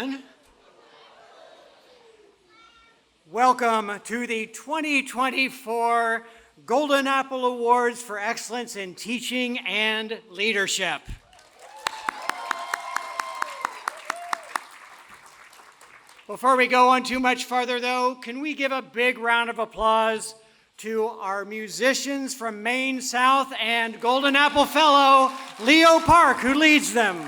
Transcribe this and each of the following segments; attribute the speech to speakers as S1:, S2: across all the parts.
S1: everyone. Welcome to the 2024 Golden Apple Awards for Excellence in Teaching and Leadership. Before we go on too much farther, though, can we give a big round of applause to our musicians from Maine South and Golden Apple Fellow Leo Park, who leads them.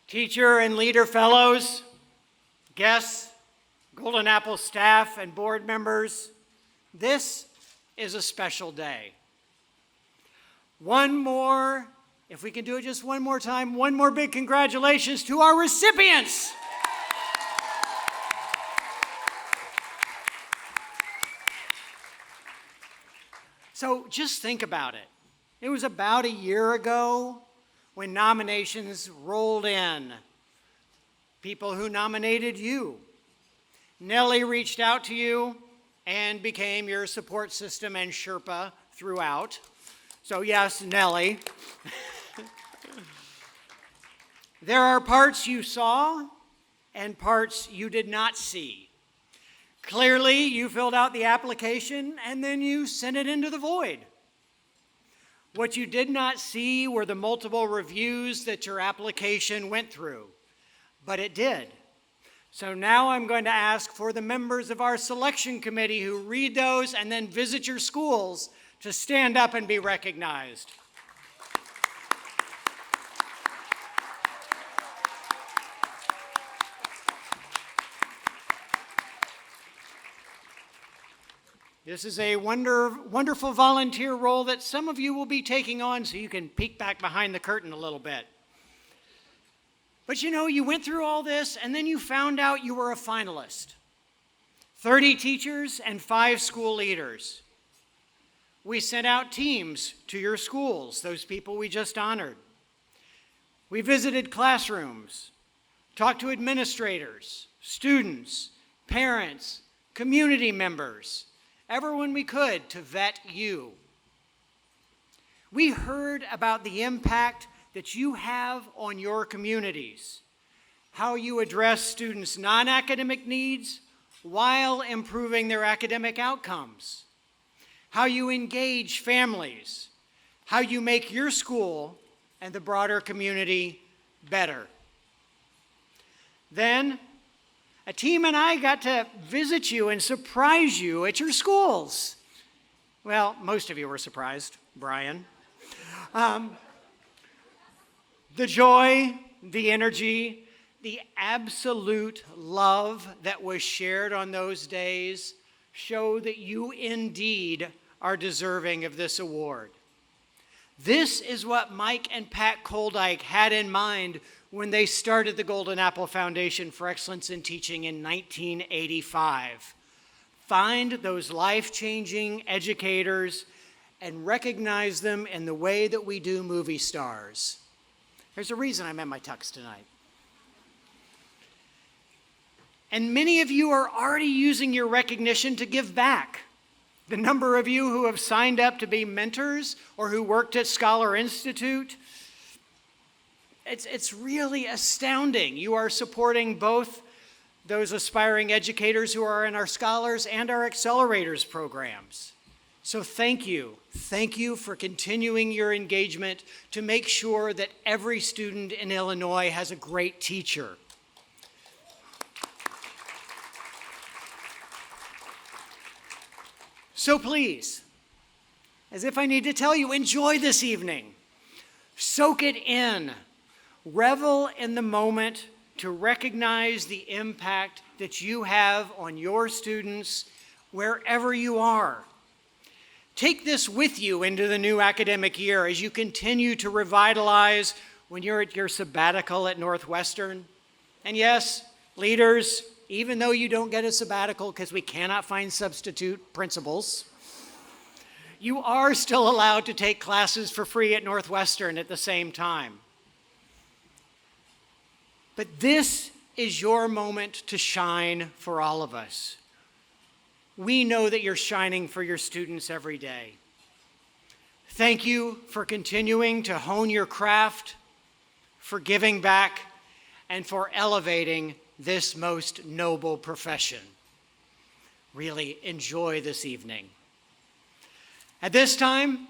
S1: Teacher and Leader Fellows, guests, Golden Apple staff and board members, this is a special day. One more, if we can do it just one more time, one more big congratulations to our recipients. So just think about it. It was about a year ago when nominations rolled in. People who nominated you. Nellie reached out to you and became your support system and Sherpa throughout. So yes, Nellie. There are parts you saw and parts you did not see. Clearly, you filled out the application and then you sent it into the void. What you did not see were the multiple reviews that your application went through, but it did. So now I'm going to ask for the members of our selection committee who read those and then visit your schools to stand up and be recognized. This is a wonderful volunteer role that some of you will be taking on, so you can peek back behind the curtain a little bit. But you know, you went through all this and then you found out you were a finalist. 30 teachers and 5 school leaders. We sent out teams to your schools, those people we just honored. We visited classrooms, talked to administrators, students, parents, community members, everyone we could to vet you. We heard about the impact that you have on your communities, how you address students' non-academic needs while improving their academic outcomes, how you engage families, how you make your school and the broader community better. Then, a team and I got to visit you and surprise you at your schools. Well, most of you were surprised, Brian. The joy, the energy, the absolute love that was shared on those days show that you indeed are deserving of this award. This is what Mike and Pat Koldyke had in mind when they started the Golden Apple Foundation for Excellence in Teaching in 1985. Find those life-changing educators and recognize them in the way that we do movie stars. There's a reason I'm in my tux tonight. And many of you are already using your recognition to give back. The number of you who have signed up to be mentors or who worked at Scholar Institute, it's really astounding. You are supporting both those aspiring educators who are in our Scholars and our Accelerators programs. So thank you. Thank you for continuing your engagement to make sure that every student in Illinois has a great teacher. So please, as if I need to tell you, enjoy this evening. Soak it in. Revel in the moment to recognize the impact that you have on your students wherever you are. Take this with you into the new academic year as you continue to revitalize when you're at your sabbatical at Northwestern. And yes, leaders, even though you don't get a sabbatical because we cannot find substitute principals, you are still allowed to take classes for free at Northwestern at the same time. But this is your moment to shine for all of us. We know that you're shining for your students every day. Thank you for continuing to hone your craft, for giving back, and for elevating this most noble profession. Really enjoy this evening. At this time,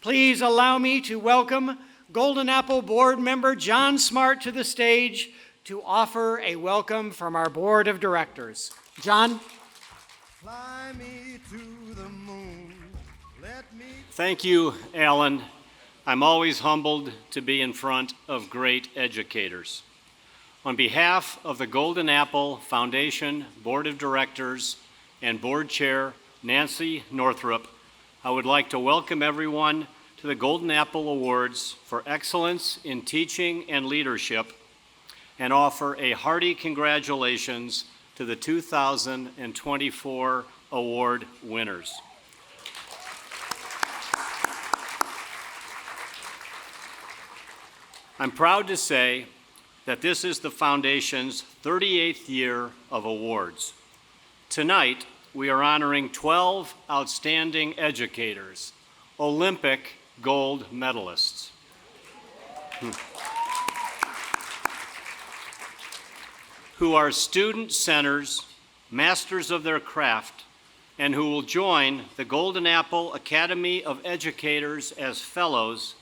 S1: please allow me to welcome Golden Apple Board member John Smart to the stage to offer a welcome from our Board of Directors. John?
S2: Fly me to the moon. Let me...
S3: Thank you, Alan. I'm always humbled to be in front of great educators. On behalf of the Golden Apple Foundation Board of Directors and Board Chair Nancy Northrup, I would like to welcome everyone to the Golden Apple Awards for Excellence in Teaching and Leadership and offer a hearty congratulations to the 2024 award winners. I'm proud to say that this is the Foundation's 38th year of awards. Tonight, we are honoring 12 outstanding educators, Olympic gold medalists. Who are student centers, masters of their craft, and who will join the Golden Apple Academy of Educators as fellows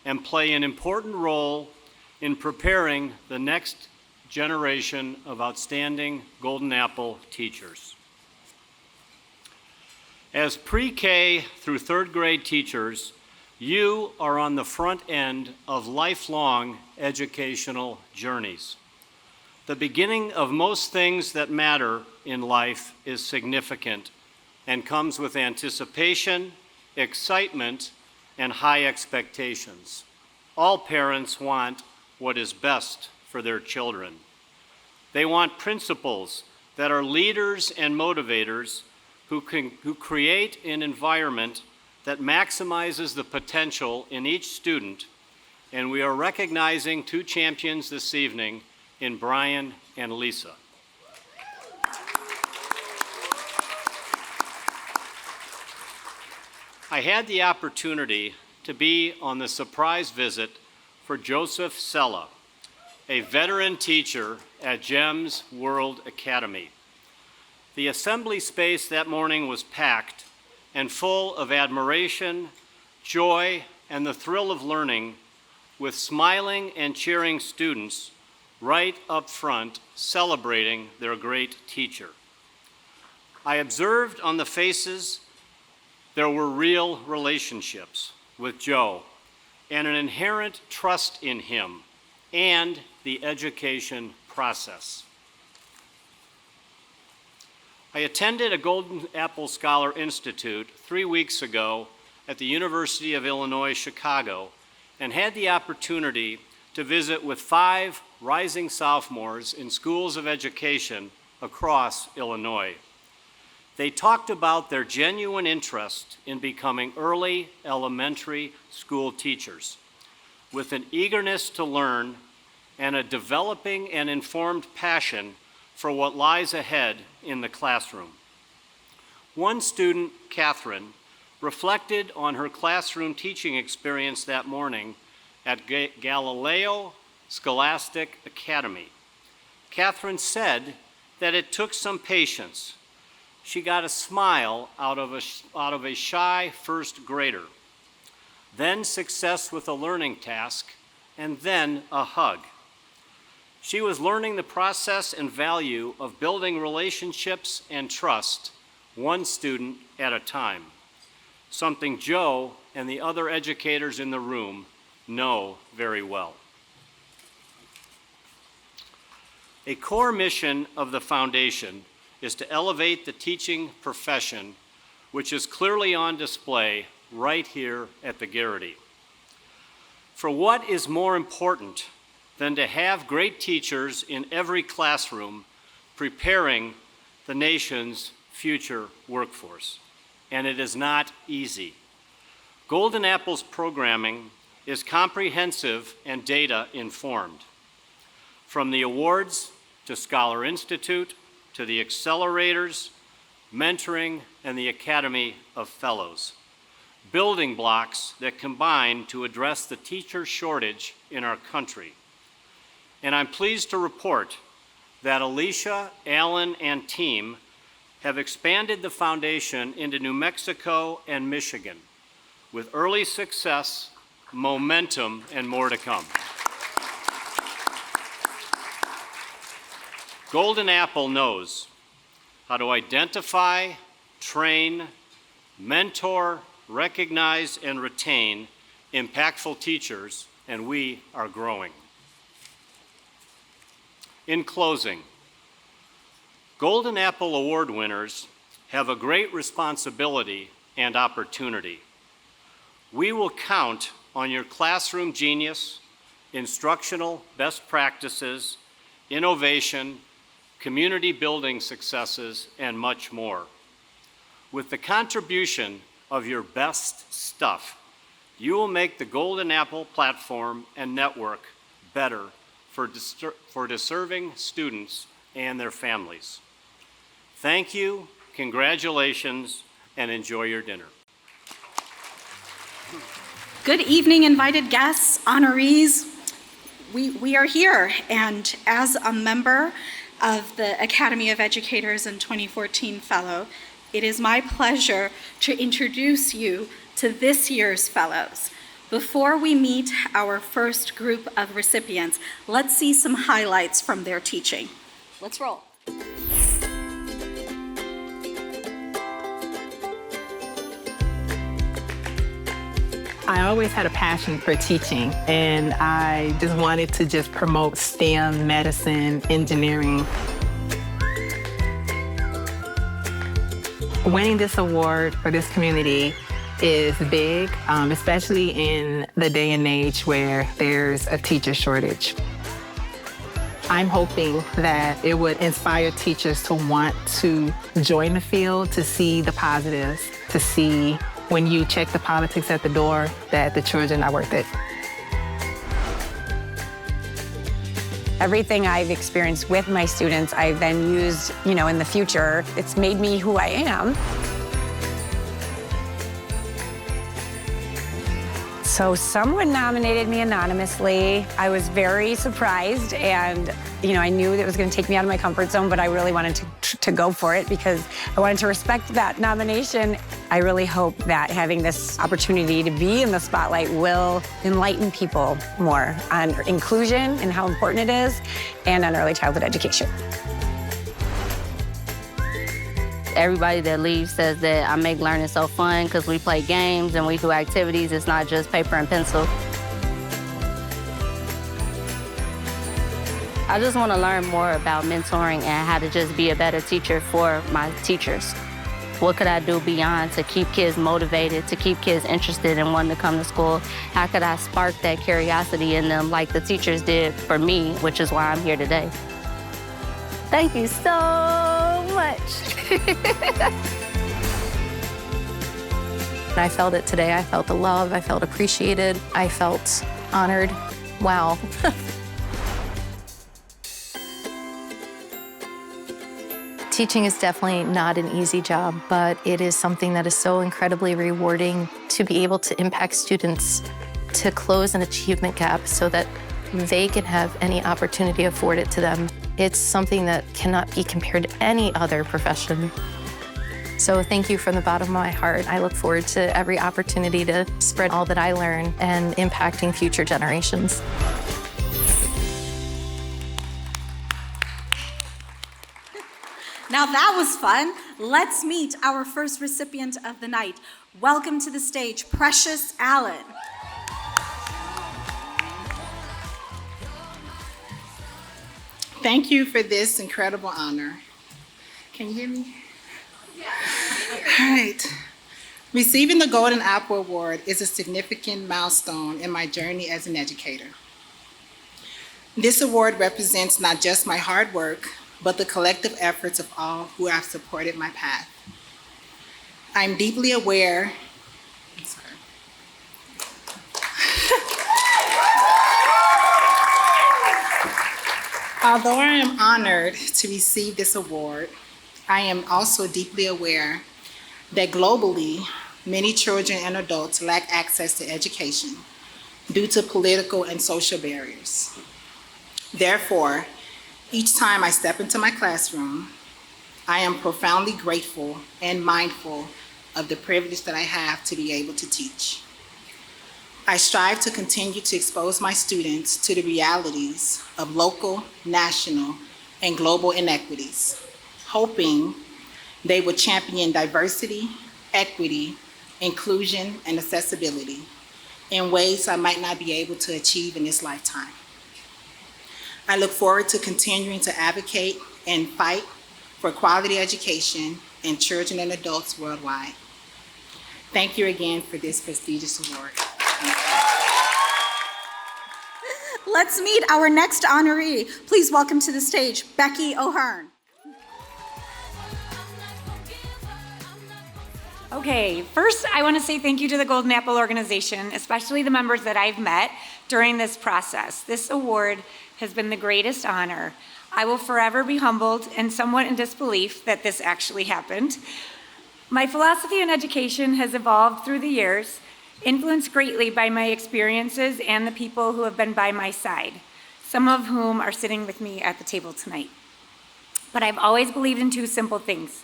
S3: and play an important role in preparing the next generation of outstanding Golden Apple teachers. As pre-K through third grade teachers, you are on the front end of lifelong educational journeys. The beginning of most things that matter in life is significant and comes with anticipation, excitement, and high expectations. All parents want what is best for their children. They want principals that are leaders and motivators who create an environment that maximizes the potential in each student, and we are recognizing two champions this evening in Brian and Lisa. I had the opportunity to be on the surprise visit for Joseph Sella, a veteran teacher at GEMS World Academy. The assembly space that morning was packed and full of admiration, joy, and the thrill of learning, with smiling and cheering students right up front celebrating their great teacher. I observed on the faces there were real relationships with Joe and an inherent trust in him and the education process. I attended a Golden Apple Scholar Institute 3 weeks ago at the University of Illinois, Chicago, and had the opportunity to visit with 5 rising sophomores in schools of education across Illinois. They talked about their genuine interest in becoming early elementary school teachers, with an eagerness to learn and a developing and informed passion for what lies ahead in the classroom. One student, Catherine, reflected on her classroom teaching experience that morning at Galileo Scholastic Academy. Catherine said that it took some patience. She got a smile out of a shy first grader, then success with a learning task, and then a hug. She was learning the process and value of building relationships and trust, one student at a time, something Joe and the other educators in the room know very well. A core mission of the Foundation is to elevate the teaching profession, which is clearly on display right here at the Garrity. For what is more important than to have great teachers in every classroom preparing the nation's future workforce? And it is not easy. Golden Apple's programming is comprehensive and data informed. From the awards to Scholar Institute, to the accelerators, mentoring, and the Academy of Fellows. building blocks that combine to address the teacher shortage in our country. And I'm pleased to report that Alicia, Alan, and team have expanded the foundation into New Mexico and Michigan with early success, momentum, and more to come. Golden Apple knows how to identify, train, mentor, recognize, and retain impactful teachers, and we are growing. In closing, Golden Apple Award winners have a great responsibility and opportunity. We will count on your classroom genius, instructional best practices, innovation, community building successes, and much more. With the contribution of your best stuff, you will make the Golden Apple platform and network better for deserving students and their families. Thank you, congratulations, and enjoy your dinner.
S4: Good evening, invited guests, honorees. We are here, and as a member of the Academy of Educators and 2014 Fellow, it is my pleasure to introduce you to this year's Fellows. Before we meet our first group of recipients, let's see some highlights from their teaching. Let's roll.
S5: I always had a passion for teaching, and I just wanted to just promote STEM, medicine, engineering. Winning this award for this community is big, especially in the day and age where there's a teacher shortage. I'm hoping that it would inspire teachers to want to join the field, to see the positives, to see when you check the politics at the door that the children are worth it.
S6: Everything I've experienced with my students, I've then used, in the future. It's made me who I am. So someone nominated me anonymously. I was very surprised, and I knew that it was going to take me out of my comfort zone, but I really wanted to go for it because I wanted to respect that nomination. I really hope that having this opportunity to be in the spotlight will enlighten people more on inclusion and how important it is, and on early childhood education.
S7: Everybody that leaves says that I make learning so fun because we play games and we do activities. It's not just paper and pencil. I just want to learn more about mentoring and how to just be a better teacher for my teachers. What could I do beyond to keep kids motivated, to keep kids interested in wanting to come to school? How could I spark that curiosity in them like the teachers did for me, which is why I'm here today. Thank you so much.
S8: I felt it today. I felt the love. I felt appreciated. I felt honored. Wow. Teaching is definitely not an easy job, but it is something that is so incredibly rewarding to be able to impact students, to close an achievement gap so that they can have any opportunity afforded to them. It's something that cannot be compared to any other profession. So thank you from the bottom of my heart. I look forward to every opportunity to spread all that I learn and impacting future generations.
S4: Now that was fun. Let's meet our first recipient of the night. Welcome to the stage, Precious Allen.
S9: Thank you for this incredible honor. Can you hear me? All right. Receiving the Golden Apple Award is a significant milestone in my journey as an educator. This award represents not just my hard work, but the collective efforts of all who have supported my path. I'm deeply aware, although I am honored to receive this award, I am also deeply aware that globally, many children and adults lack access to education due to political and social barriers. Therefore, each time I step into my classroom, I am profoundly grateful and mindful of the privilege that I have to be able to teach. I strive to continue to expose my students to the realities of local, national, and global inequities, hoping they would champion diversity, equity, inclusion, and accessibility in ways I might not be able to achieve in this lifetime. I look forward to continuing to advocate and fight for quality education in children and adults worldwide. Thank you again for this prestigious award.
S4: Let's meet our next honoree. Please welcome to the stage, Becky O'Hearn.
S10: Okay, first I want to say thank you to the Golden Apple organization, especially the members that I've met during this process. This award has been the greatest honor. I will forever be humbled and somewhat in disbelief that this actually happened. My philosophy in education has evolved through the years, influenced greatly by my experiences and the people who have been by my side, some of whom are sitting with me at the table tonight. But I've always believed in two simple things: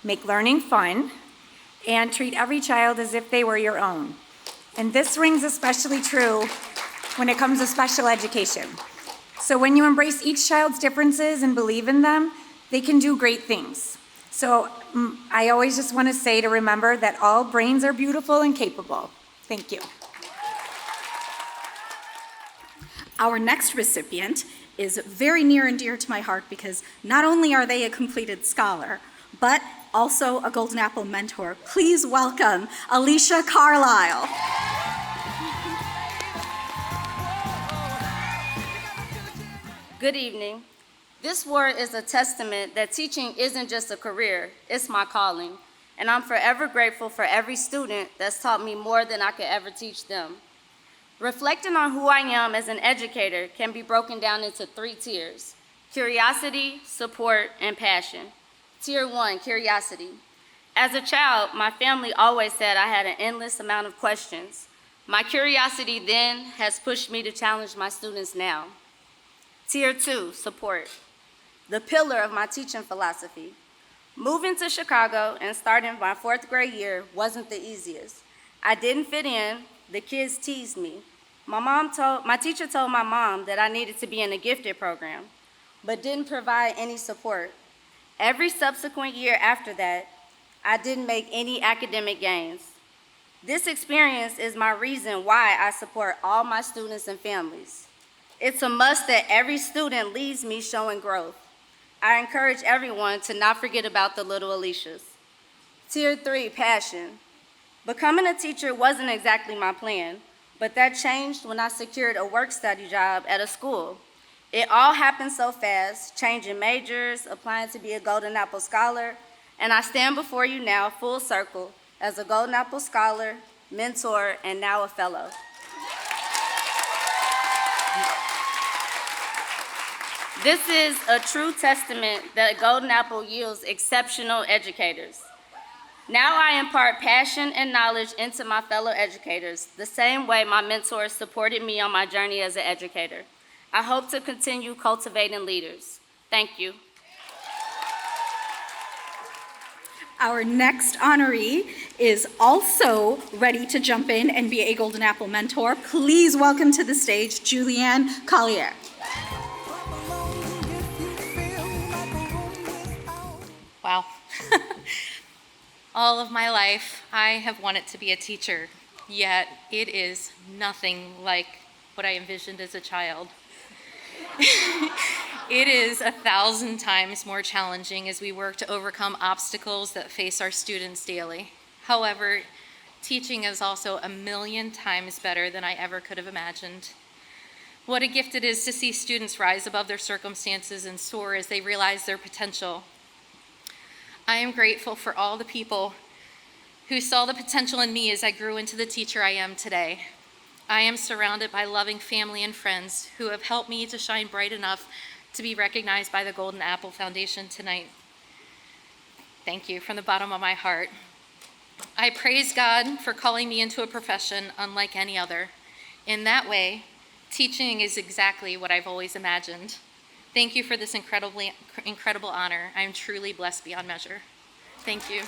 S10: make learning fun and treat every child as if they were your own. And this rings especially true when it comes to special education. So when you embrace each child's differences and believe in them, they can do great things. So I always just want to say to remember that all brains are beautiful and capable. Thank you.
S4: Our next recipient is very near and dear to my heart because not only are they a completed scholar, but also a Golden Apple mentor. Please welcome Alicia Carlisle.
S7: Good evening. This award is a testament that teaching isn't just a career, it's my calling. And I'm forever grateful for every student that's taught me more than I could ever teach them. Reflecting on who I am as an educator can be broken down into 3 tiers: curiosity, support, and passion. Tier 1, curiosity. As a child, my family always said I had an endless amount of questions. My curiosity then has pushed me to challenge my students now. Tier 2, support. The pillar of my teaching philosophy. Moving to Chicago and starting my 4th grade year wasn't the easiest. I didn't fit in, the kids teased me. My teacher told my mom that I needed to be in a gifted program, but didn't provide any support. Every subsequent year after that, I didn't make any academic gains. This experience is my reason why I support all my students and families. It's a must that every student leaves me showing growth. I encourage everyone to not forget about the little Alicias. Tier 3, passion. Becoming a teacher wasn't exactly my plan, but that changed when I secured a work-study job at a school. It all happened so fast, changing majors, applying to be a Golden Apple Scholar, and I stand before you now full circle as a Golden Apple Scholar, mentor, and now a fellow. This is a true testament that Golden Apple yields exceptional educators. Now I impart passion and knowledge into my fellow educators, the same way my mentors supported me on my journey as an educator. I hope to continue cultivating leaders. Thank you.
S4: Our next honoree is also ready to jump in and be a Golden Apple mentor. Please welcome to the stage, Julianne Collier.
S11: Wow. All of my life, I have wanted to be a teacher, yet it is nothing like what I envisioned as a child. It is 1,000 times more challenging as we work to overcome obstacles that face our students daily. However, teaching is also 1,000,000 times better than I ever could have imagined. What a gift it is to see students rise above their circumstances and soar as they realize their potential. I am grateful for all the people who saw the potential in me as I grew into the teacher I am today. I am surrounded by loving family and friends who have helped me to shine bright enough to be recognized by the Golden Apple Foundation tonight. Thank you from the bottom of my heart. I praise God for calling me into a profession unlike any other. In that way, teaching is exactly what I've always imagined. Thank you for this incredible honor. I am truly blessed beyond measure. Thank you.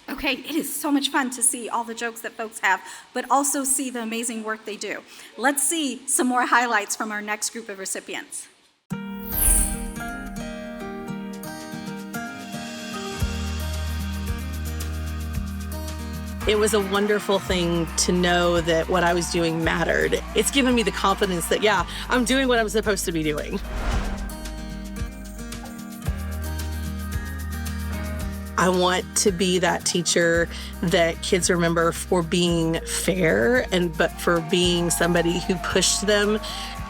S4: Okay, it is so much fun to see all the jokes that folks have, but also see the amazing work they do. Let's see some more highlights from our next group of recipients.
S12: It was a wonderful thing to know that what I was doing mattered. It's given me the confidence that, yeah, I'm doing what I'm supposed to be doing. I want to be that teacher that kids remember for being fair but for being somebody who pushed them.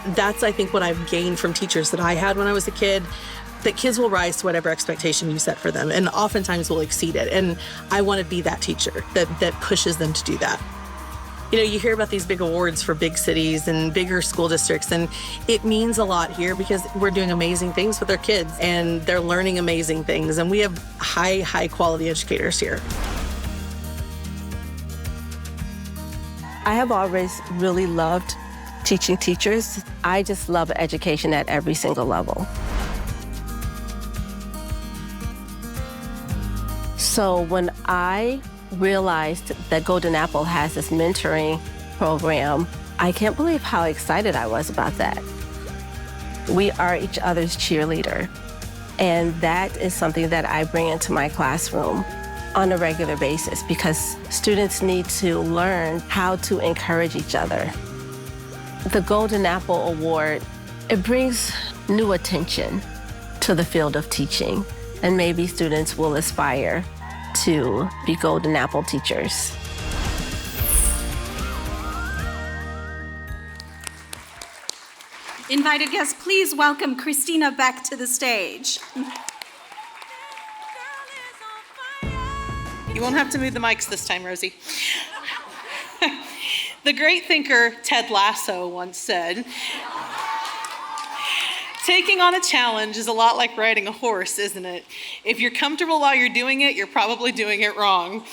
S12: That's, I think, what I've gained from teachers that I had when I was a kid. That kids will rise to whatever expectation you set for them and oftentimes will exceed it. And I want to be that teacher that pushes them to do that. You know, you hear about these big awards for big cities and bigger school districts, and it means a lot here because we're doing amazing things with our kids and they're learning amazing things, and we have high quality educators here.
S13: I have always really loved teaching teachers. I just love education at every single level. So when I realized that Golden Apple has this mentoring program, I can't believe how excited I was about that. We are each other's cheerleader, and that is something that I bring into my classroom on a regular basis because students need to learn how to encourage each other. The Golden Apple Award, it brings new attention to the field of teaching, and maybe students will aspire to be Golden Apple teachers.
S4: Invited guests, please welcome Christina Beck to the stage.
S14: You won't have to move the mics this time, Rosie. The great thinker Ted Lasso once said, "Taking on a challenge is a lot like riding a horse, isn't it? If you're comfortable while you're doing it, you're probably doing it wrong."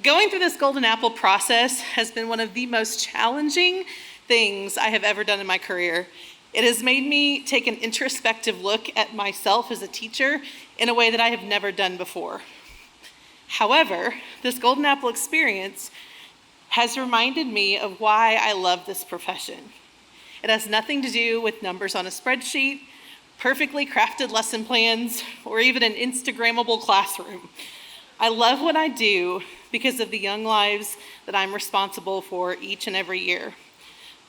S14: Going through this Golden Apple process has been one of the most challenging things I have ever done in my career. It has made me take an introspective look at myself as a teacher in a way that I have never done before. However, this Golden Apple experience has reminded me of why I love this profession. It has nothing to do with numbers on a spreadsheet, perfectly crafted lesson plans, or even an Instagrammable classroom. I love what I do because of the young lives that I'm responsible for each and every year.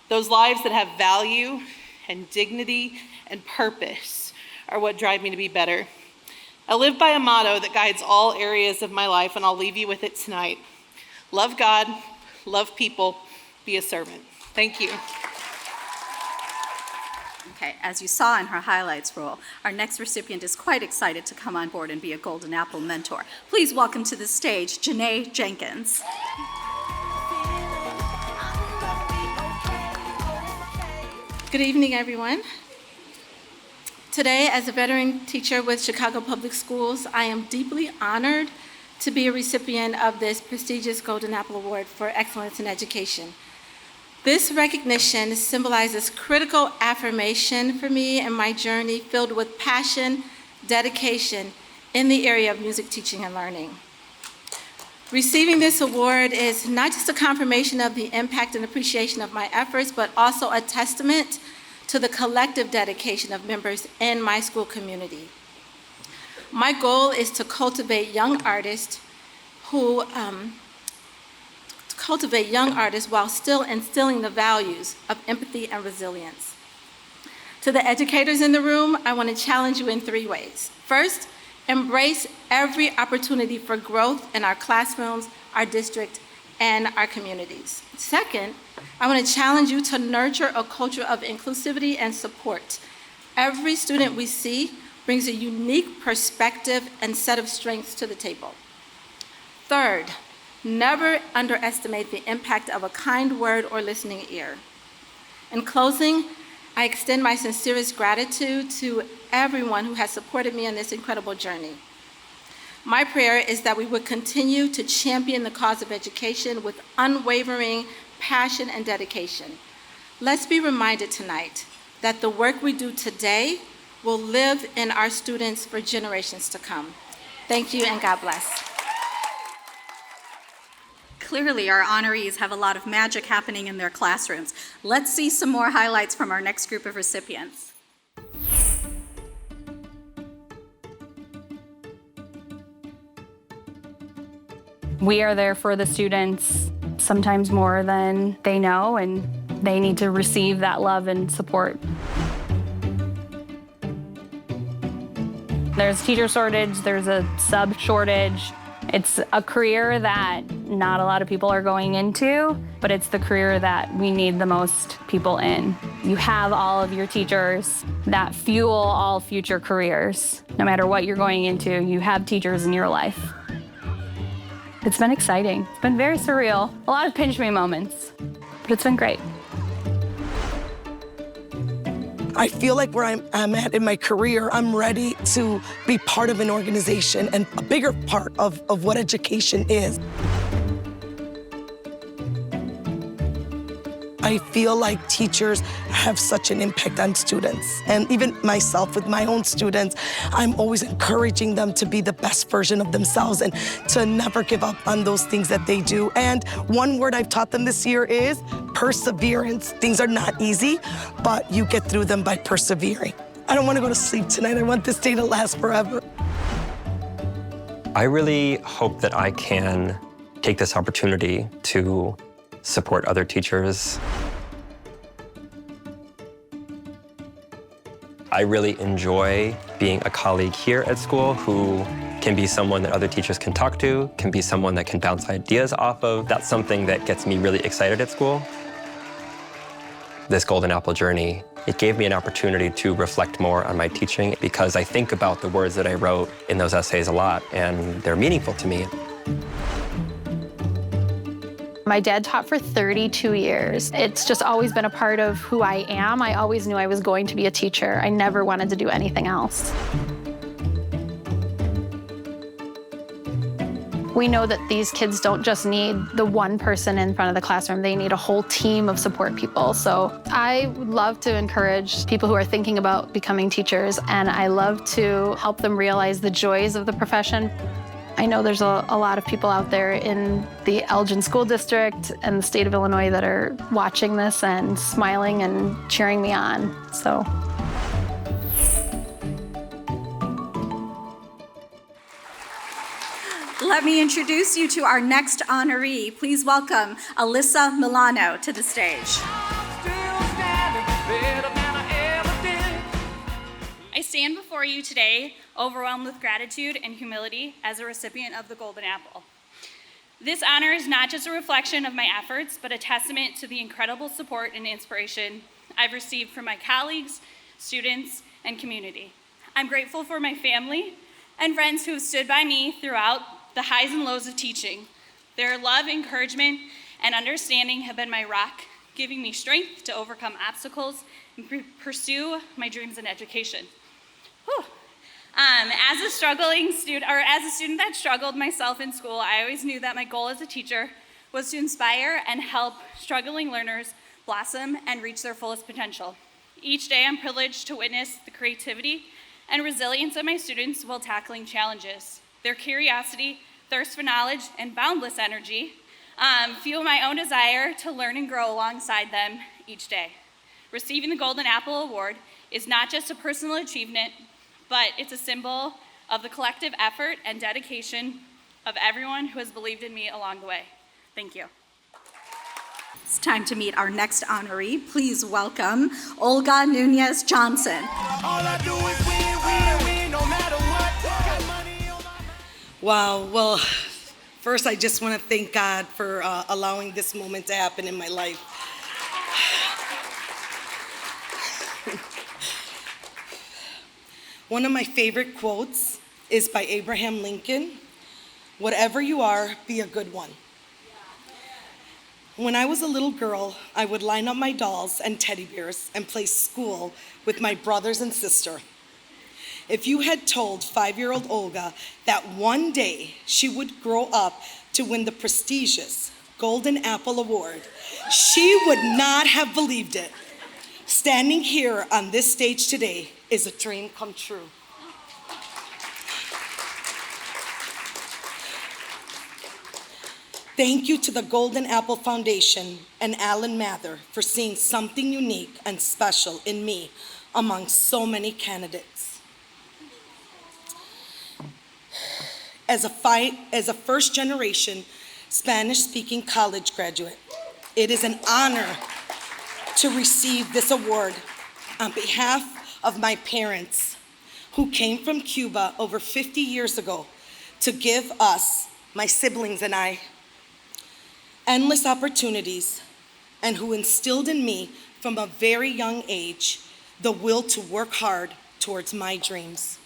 S14: Those lives that have value and dignity and purpose are what drive me to be better. I live by a motto that guides all areas of my life, and I'll leave you with it tonight. Love God, love people, be a servant. Thank you.
S4: Okay, as you saw in her highlights role, our next recipient is quite excited to come on board and be a Golden Apple mentor. Please welcome to the stage, Janae Jenkins.
S15: Good evening, everyone. Today, as a veteran teacher with Chicago Public Schools, I am deeply honored to be a recipient of this prestigious Golden Apple Award for Excellence in Education. This recognition symbolizes critical affirmation for me and my journey filled with passion, dedication in the area of music teaching and learning. Receiving this award is not just a confirmation of the impact and appreciation of my efforts, but also a testament to the collective dedication of members in my school community. My goal is to cultivate young artists while still instilling the values of empathy and resilience. To the educators in the room, I want to challenge you in 3 ways. First, embrace every opportunity for growth in our classrooms, our district, and our communities. Second, I want to challenge you to nurture a culture of inclusivity and support. Every student we see brings a unique perspective and set of strengths to the table. Third, never underestimate the impact of a kind word or listening ear. In closing, I extend my sincerest gratitude to everyone who has supported me in this incredible journey. My prayer is that we would continue to champion the cause of education with unwavering passion and dedication. Let's be reminded tonight that the work we do today will live in our students for generations to come. Thank you and God bless.
S4: Clearly, our honorees have a lot of magic happening in their classrooms. Let's see some more highlights from our next group of recipients.
S16: We are there for the students sometimes more than they know, and they need to receive that love and support. There's teacher shortage, there's a sub shortage. It's a career that not a lot of people are going into, but it's the career that we need the most people in. You have all of your teachers that fuel all future careers. No matter what you're going into, you have teachers in your life. It's been exciting. It's been very surreal. A lot of pinch me moments, but it's been great.
S17: I feel like where I'm at in my career, I'm ready to be part of an organization and a bigger part of what education is. I feel like teachers have such an impact on students. And even myself with my own students, I'm always encouraging them to be the best version of themselves and to never give up on those things that they do. And one word I've taught them this year is perseverance. Things are not easy, but you get through them by persevering. I don't want to go to sleep tonight. I want this day to last forever.
S18: I really hope that I can take this opportunity to support other teachers. I really enjoy being a colleague here at school who can be someone that other teachers can talk to, can be someone that can bounce ideas off of. That's something that gets me really excited at school. This Golden Apple journey, it gave me an opportunity to reflect more on my teaching because I think about the words that I wrote in those essays a lot, and they're meaningful to me.
S16: My dad taught for 32 years. It's just always been a part of who I am. I always knew I was going to be a teacher. I never wanted to do anything else. We know that these kids don't just need the one person in front of the classroom. They need a whole team of support people. So I would love to encourage people who are thinking about becoming teachers, and I love to help them realize the joys of the profession. I know there's a lot of people out there in the Elgin School District and the state of Illinois that are watching this and smiling and cheering me on, so.
S4: Let me introduce you to our next honoree. Please welcome Alyssa Milano to the stage.
S19: I stand before you today overwhelmed with gratitude and humility as a recipient of the Golden Apple. This honor is not just a reflection of my efforts, but a testament to the incredible support and inspiration I've received from my colleagues, students, and community. I'm grateful for my family and friends who have stood by me throughout the highs and lows of teaching. Their love, encouragement, and understanding have been my rock, giving me strength to overcome obstacles and pursue my dreams in education. Whew. As a student that struggled myself in school, I always knew that my goal as a teacher was to inspire and help struggling learners blossom and reach their fullest potential. Each day, I'm privileged to witness the creativity and resilience of my students while tackling challenges. Their curiosity, thirst for knowledge, and boundless energy fuel my own desire to learn and grow alongside them each day. Receiving the Golden Apple Award is not just a personal achievement, but it's a symbol of the collective effort and dedication of everyone who has believed in me along the way. Thank you.
S4: It's time to meet our next honoree. Please welcome Olga Nunez Johnson.
S17: Wow, well, first I just want to thank God for allowing this moment to happen in my life. One of my favorite quotes is by Abraham Lincoln, "Whatever you are, be a good one." When I was a little girl, I would line up my dolls and teddy bears and play school with my brothers and sister. If you had told 5-year-old Olga that one day she would grow up to win the prestigious Golden Apple Award, she would not have believed it. Standing here on this stage today is a dream come true. Thank you to the Golden Apple Foundation and Alan Mather for seeing something unique and special in me among so many candidates. As a first-generation Spanish-speaking college graduate, it is an honor to receive this award on behalf of my parents, who came from Cuba over 50 years ago to give us, my siblings and I, endless opportunities, and who instilled in me from a very young age the will to work hard towards my dreams.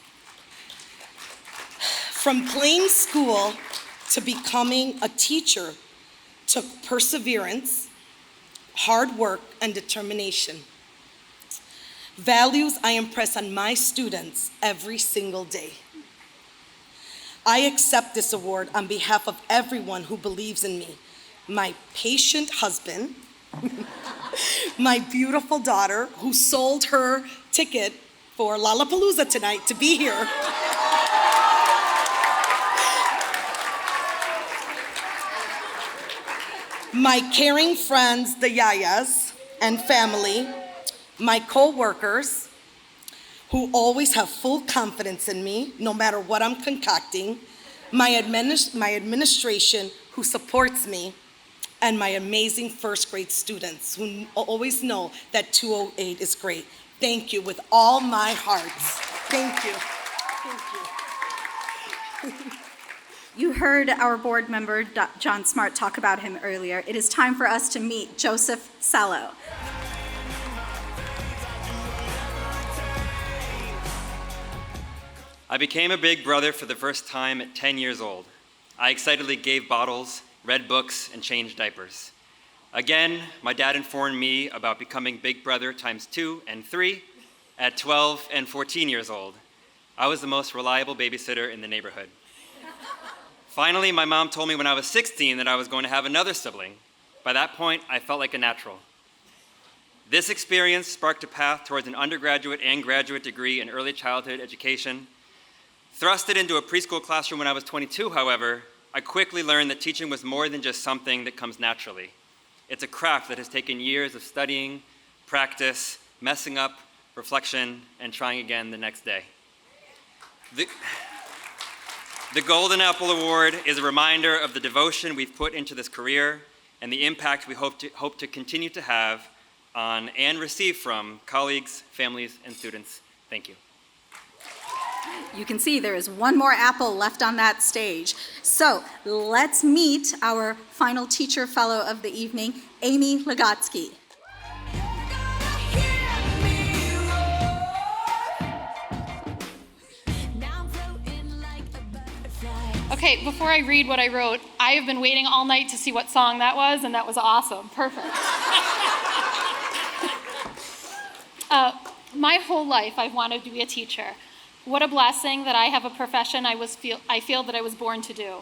S17: From playing school to becoming a teacher took perseverance, hard work, and determination. Values I impress on my students every single day. I accept this award on behalf of everyone who believes in me. My patient husband, my beautiful daughter who sold her ticket for Lollapalooza tonight to be here. My caring friends, the Yayas, and family, my co-workers who always have full confidence in me, no matter what I'm concocting, my administration who supports me, and my amazing first grade students who always know that 208 is great. Thank you with all my heart. Thank you. Thank you.
S4: You heard our board member, John Smart, talk about him earlier. It is time for us to meet Joseph Sallow.
S20: I became a big brother for the first time at 10 years old. I excitedly gave bottles, read books, and changed diapers. Again, my dad informed me about becoming big brother times 2 and 3 at 12 and 14 years old. I was the most reliable babysitter in the neighborhood. Finally, my mom told me when I was 16 that I was going to have another sibling. By that point, I felt like a natural. This experience sparked a path towards an undergraduate and graduate degree in early childhood education. Thrusted into a preschool classroom when I was 22, however, I quickly learned that teaching was more than just something that comes naturally. It's a craft that has taken years of studying, practice, messing up, reflection, and trying again the next day. The Golden Apple Award is a reminder of the devotion we've put into this career and the impact we hope to continue to have on and receive from colleagues, families, and students. Thank you.
S4: You can see there is one more apple left on that stage. So let's meet our final teacher fellow of the evening, Amy Legotsky.
S21: Okay, before I read what I wrote, I have been waiting all night to see what song that was, and that was awesome. Perfect. My whole life I've wanted to be a teacher. What a blessing that I have a profession I feel that I was born to do.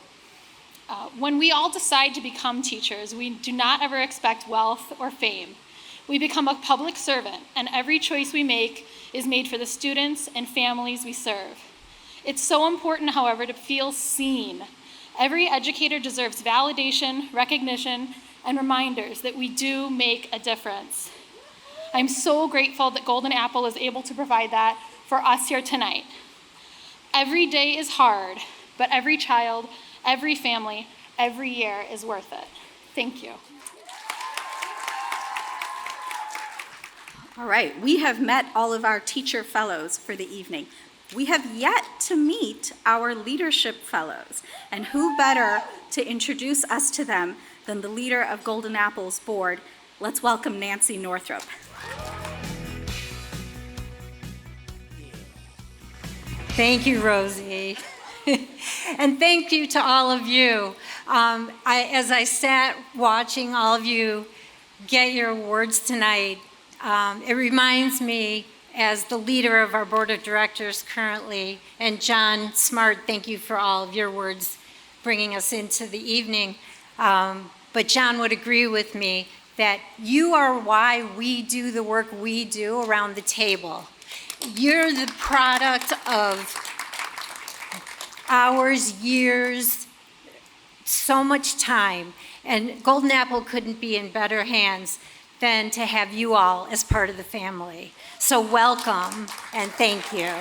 S21: When we all decide to become teachers, we do not ever expect wealth or fame. We become a public servant, and every choice we make is made for the students and families we serve. It's so important, however, to feel seen. Every educator deserves validation, recognition, and reminders that we do make a difference. I'm so grateful that Golden Apple is able to provide that for us here tonight. Every day is hard, but every child, every family, every year is worth it. Thank you.
S4: All right, we have met all of our teacher fellows for the evening. We have yet to meet our leadership fellows, and who better to introduce us to them than the leader of Golden Apple's board. Let's welcome Nancy Northrup.
S22: Thank you, Rosie. And thank you to all of you. As I sat watching all of you get your awards tonight, it reminds me, as the leader of our board of directors currently, and John Smart, thank you for all of your words bringing us into the evening. But John would agree with me that you are why we do the work we do around the table. You're the product of hours, years, so much time, and Golden Apple couldn't be in better hands than to have you all as part of the family. So welcome and thank you.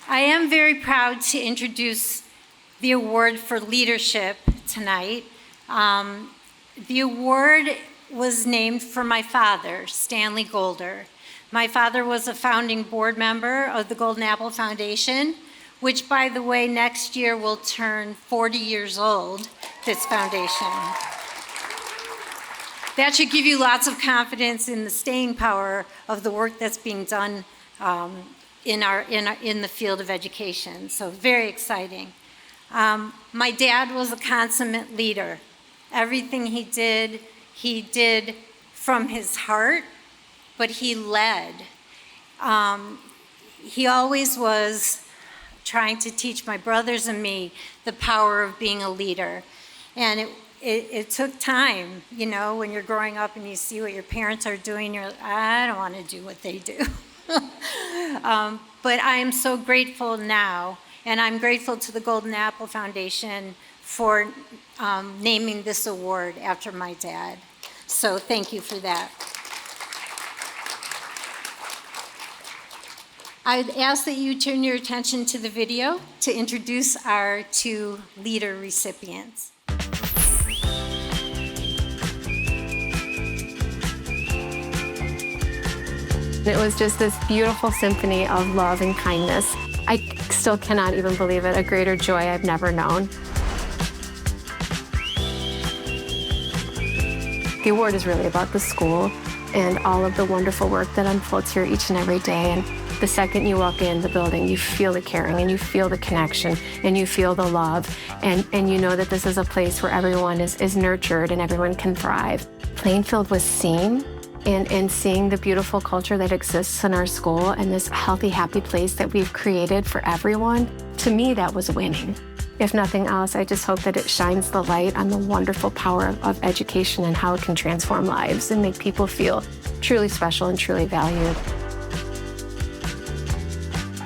S22: I am very proud to introduce the award for leadership tonight. The award was named for my father, Stanley Golder. My father was a founding board member of the Golden Apple Foundation, which, by the way, next year will turn 40 years old, this foundation. That should give you lots of confidence in the staying power of the work that's being done in the field of education. So very exciting. My dad was a consummate leader. Everything he did from his heart, but he led. He always was trying to teach my brothers and me the power of being a leader. And it took time, you know, when you're growing up and you see what your parents are doing, you're like, I don't want to do what they do. But I am so grateful now, and I'm grateful to the Golden Apple Foundation for naming this award after my dad. So thank you for that. I'd ask that you turn your attention to the video to introduce our two leader recipients.
S1: It was just this beautiful symphony of love and kindness. I still cannot even believe it, a greater joy I've never known. The award is really about the school and all of the wonderful work that unfolds here each and every day. And the second you walk in the building, you feel the caring and you feel the connection and you feel the love. And you know that this is a place where everyone is nurtured and everyone can thrive. Plainfield was seen, and seeing the beautiful culture that exists in our school and this healthy, happy place that we've created for everyone, to me, that was winning. If nothing else, I just hope that it shines the light on the wonderful power of education and how it can transform lives and make people feel truly special and truly valued.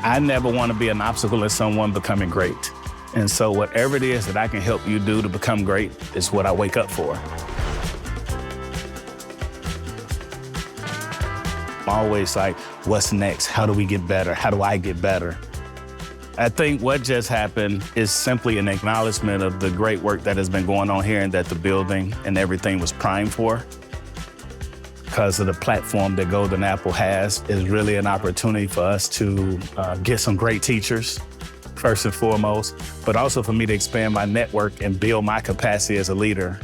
S2: I never want to be an obstacle to someone becoming great. And so whatever it is that I can help you do to become great is what I wake up for. I'm always like, what's next? How do we get better? How do I get better? I think what just happened is simply an acknowledgement of the great work that has been going on here and that the building and everything was primed for. Because of the platform that Golden Apple has is really an opportunity for us to get some great teachers, first and foremost, but also for me to expand my network and build my capacity as a leader.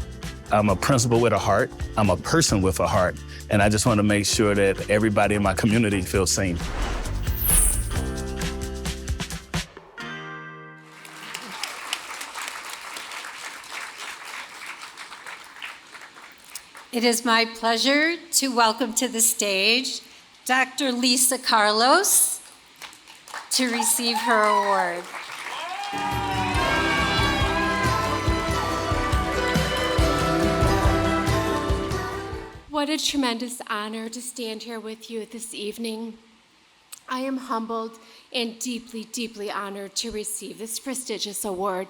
S2: I'm a principal with a heart. I'm a person with a heart. And I just want to make sure that everybody in my community feels seen.
S22: It is my pleasure to welcome to the stage Dr. Lisa Carlos to receive her award.
S23: What a tremendous honor to stand here with you this evening. I am humbled and deeply, deeply honored to receive this prestigious award.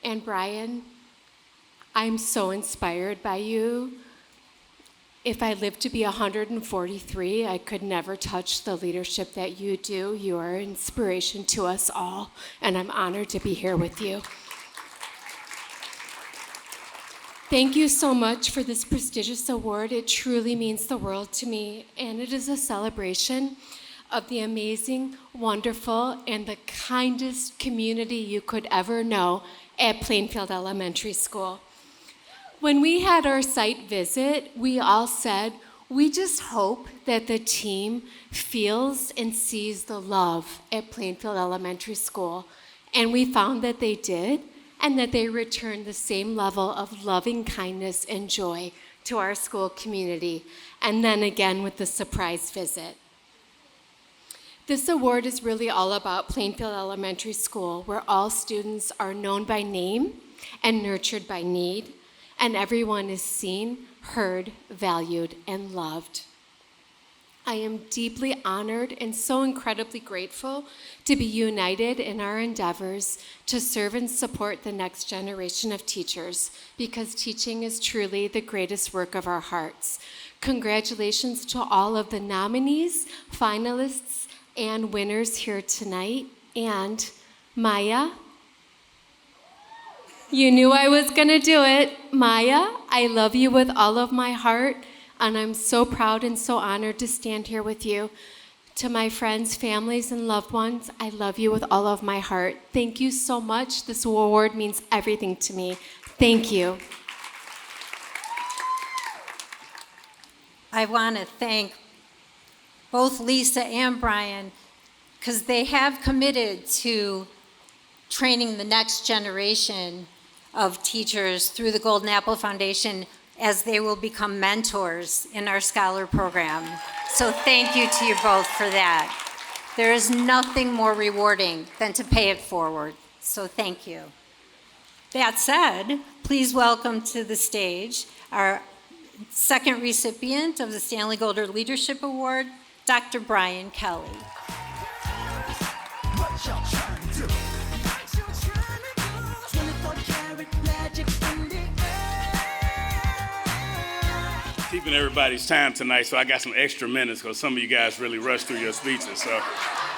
S23: And Brian, I'm so inspired by you. If I lived to be 143, I could never touch the leadership that you do. You are an inspiration to us all, and I'm honored to be here with you. Thank you so much for this prestigious award. It truly means the world to me, and it is a celebration of the amazing, wonderful, and the kindest community you could ever know at Plainfield Elementary School. When we had our site visit, we all said, we just hope that the team feels and sees the love at Plainfield Elementary School. And we found that they did, and that they return the same level of loving kindness and joy to our school community, and then again with the surprise visit. This award is really all about Plainfield Elementary School, where all students are known by name and nurtured by need, and everyone is seen, heard, valued, and loved. I am deeply honored and so incredibly grateful to be united in our endeavors to serve and support the next generation of teachers, because teaching is truly the greatest work of our hearts. Congratulations to all of the nominees, finalists, and winners here tonight. And Maya, you knew I was gonna do it. Maya, I love you with all of my heart, and I'm so proud and so honored to stand here with you. To my friends, families, and loved ones, I love you with all of my heart. Thank you so much. This award means everything to me. Thank you.
S22: I want to thank both Lisa and Brian, because they have committed to training the next generation of teachers through the Golden Apple Foundation, as they will become mentors in our scholar program. So thank you to you both for that. There is nothing more rewarding than to pay it forward. So thank you. That said, please welcome to the stage our second recipient of the Stanley Golder Leadership Award, Dr. Brian Kelly.
S2: Keeping everybody's time tonight, so I got some extra minutes because some of you guys really rushed through your speeches. So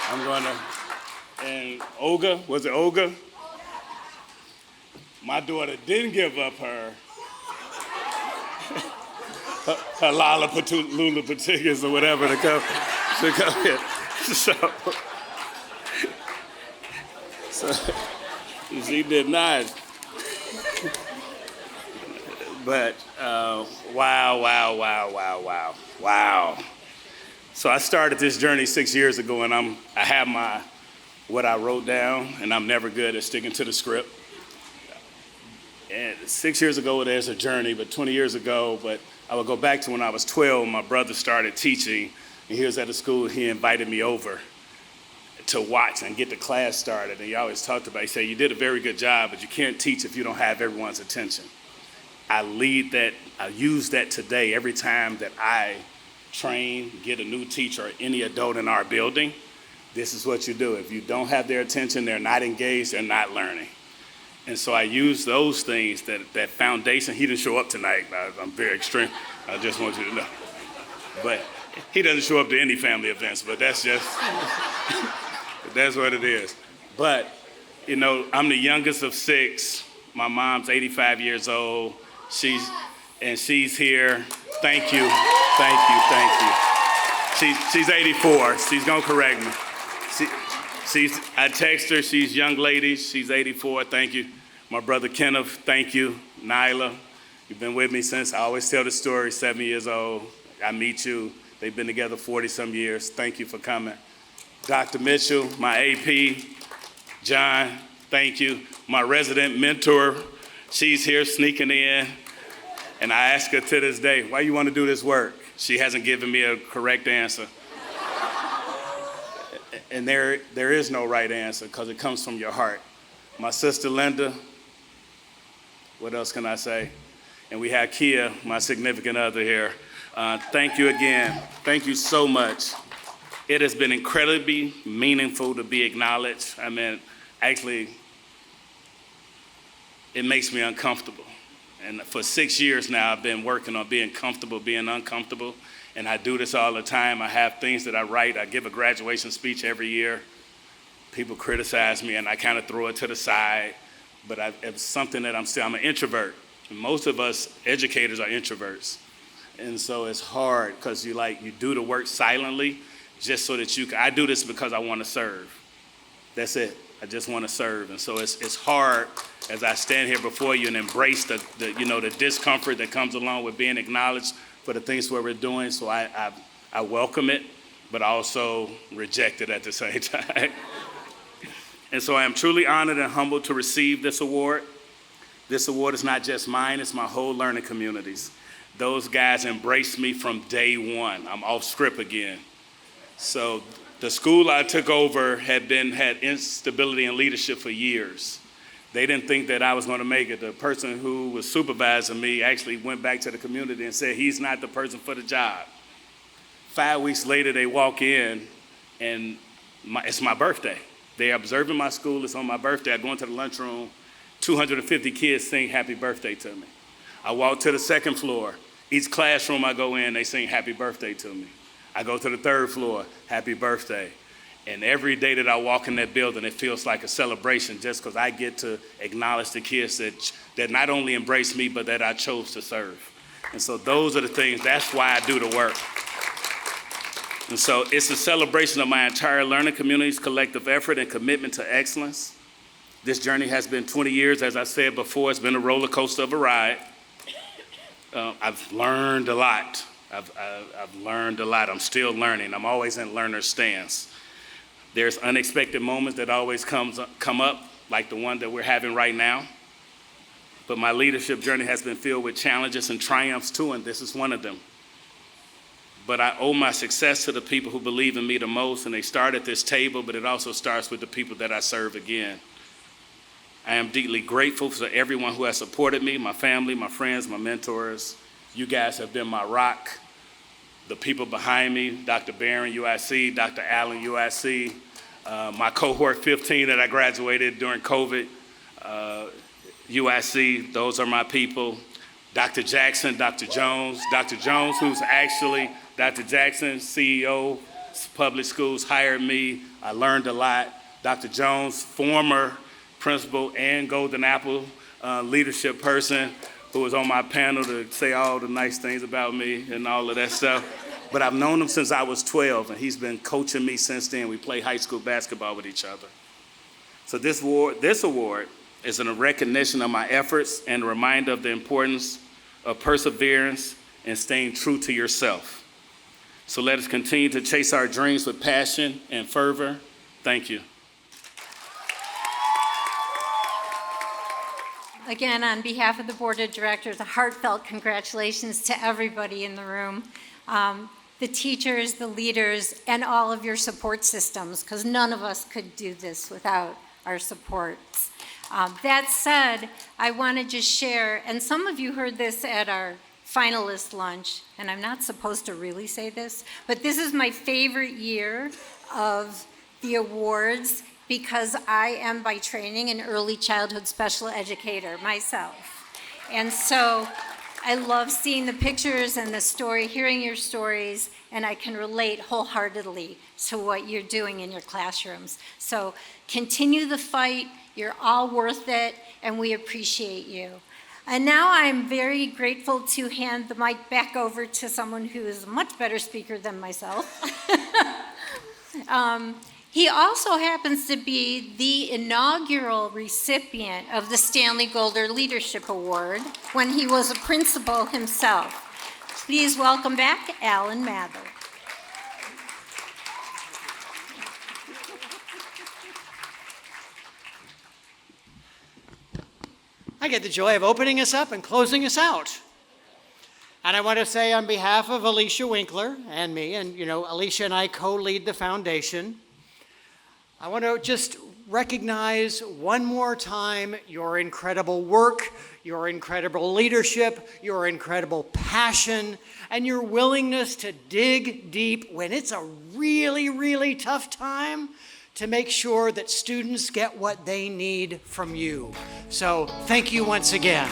S2: I'm gonna, and Olga, was it Olga? My daughter didn't give up her Lula Patigas or whatever to come here. So she did not. But wow. So I started this journey 6 years ago, and I have what I wrote down, and I'm never good at sticking to the script. And 6 years ago, there's a journey, but 20 years ago, but I would go back to when I was 12, my brother started teaching, and he was at a school, he invited me over to watch and get the class started. And he always talked about, he said, you did a very good job, but you can't teach if you don't have everyone's attention. I use that today every time that I train, get a new teacher or any adult in our building. This is what you do. If you don't have their attention, they're not engaged, they're not learning. And so I use those things, that foundation. He didn't show up tonight. I'm very extreme. I just want you to know. But he doesn't show up to any family events, but that's what it is. But, you know, I'm the youngest of 6. My mom's 85 years old. She's here. Thank you. She's 84. She's gonna correct me. I text her, she's a young lady, she's 84, thank you. My brother Kenneth, thank you. Nyla, you've been with me since, I always tell the story, 7 years old. I meet you, they've been together 40-some years. Thank you for coming. Dr. Mitchell, my AP, John, thank you. My resident mentor, she's here sneaking in. And I ask her to this day, why you want to do this work? She hasn't given me a correct answer. And there is no right answer because it comes from your heart. My sister Linda, what else can I say? And we have Kia, my significant other here. Thank you again. Thank you so much. It has been incredibly meaningful to be acknowledged. I mean, actually, it makes me uncomfortable. And for 6 years now, I've been working on being comfortable, being uncomfortable. And I do this all the time. I have things that I write. I give a graduation speech every year. People criticize me, and I kind of throw it to the side. But it's something that I'm an introvert. And most of us educators are introverts. And so it's hard because you do the work silently just so that I do this because I want to serve. That's it. I just want to serve. And so it's hard as I stand here before you and embrace the discomfort that comes along with being acknowledged for the things what we're doing. So I welcome it, but also reject it at the same time. And so I am truly honored and humbled to receive this award. This award is not just mine, it's my whole learning community's. Those guys embraced me from day one. I'm off script again. So the school I took over had instability in leadership for years. They didn't think that I was going to make it. The person who was supervising me actually went back to the community and said, he's not the person for the job. 5 weeks later, they walk in, and it's my birthday. They're observing my school. It's on my birthday. I go into the lunchroom. 250 kids sing happy birthday to me. I walk to the second floor. Each classroom I go in, they sing happy birthday to me. I go to the third floor, happy birthday. And every day that I walk in that building, it feels like a celebration just because I get to acknowledge the kids that not only embrace me, but that I chose to serve. And so those are the things, that's why I do the work. And so it's a celebration of my entire learning community's collective effort and commitment to excellence. This journey has been 20 years, as I said before. It's been a roller coaster of a ride. I've learned a lot. I've learned a lot. I'm still learning. I'm always in learner's stance. There's unexpected moments that always come up, like the one that we're having right now. But my leadership journey has been filled with challenges and triumphs too, and this is one of them. But I owe my success to the people who believe in me the most, and they start at this table, but it also starts with the people that I serve again. I am deeply grateful for everyone who has supported me, my family, my friends, my mentors. You guys have been my rock. The people behind me, Dr. Barron, UIC, Dr. Allen, UIC, my cohort 15 that I graduated during COVID, UIC, those are my people. Dr. Jackson, Dr. Jones, who's actually, Dr. Jackson, CEO, public schools, hired me. I learned a lot. Dr. Jones, former principal and Golden Apple leadership person, who was on my panel to say all the nice things about me and all of that stuff. But I've known him since I was 12, and he's been coaching me since then. We play high school basketball with each other. So this award is a recognition of my efforts and a reminder of the importance of perseverance and staying true to yourself. So let us continue to chase our dreams with passion and fervor. Thank you.
S22: Again, on behalf of the Board of Directors, a heartfelt congratulations to everybody in the room, the teachers, the leaders, and all of your support systems, because none of us could do this without our supports. That said, I want to just share, and some of you heard this at our finalist lunch, and I'm not supposed to really say this, but this is my favorite year of the awards, because I am by training an early childhood special educator myself. And so I love seeing the pictures and the story, hearing your stories, and I can relate wholeheartedly to what you're doing in your classrooms. So continue the fight, you're all worth it, and we appreciate you. And now I'm very grateful to hand the mic back over to someone who is a much better speaker than myself. He also happens to be the inaugural recipient of the Stanley Golder Leadership Award when he was a principal himself. Please welcome back Alan Mather.
S3: I get the joy of opening us up and closing us out. And I want to say on behalf of Alicia Winkler and me, and Alicia and I co-lead the foundation, I want to just recognize one more time your incredible work, your incredible leadership, your incredible passion, and your willingness to dig deep when it's a really, really tough time to make sure that students get what they need from you. So thank you once again.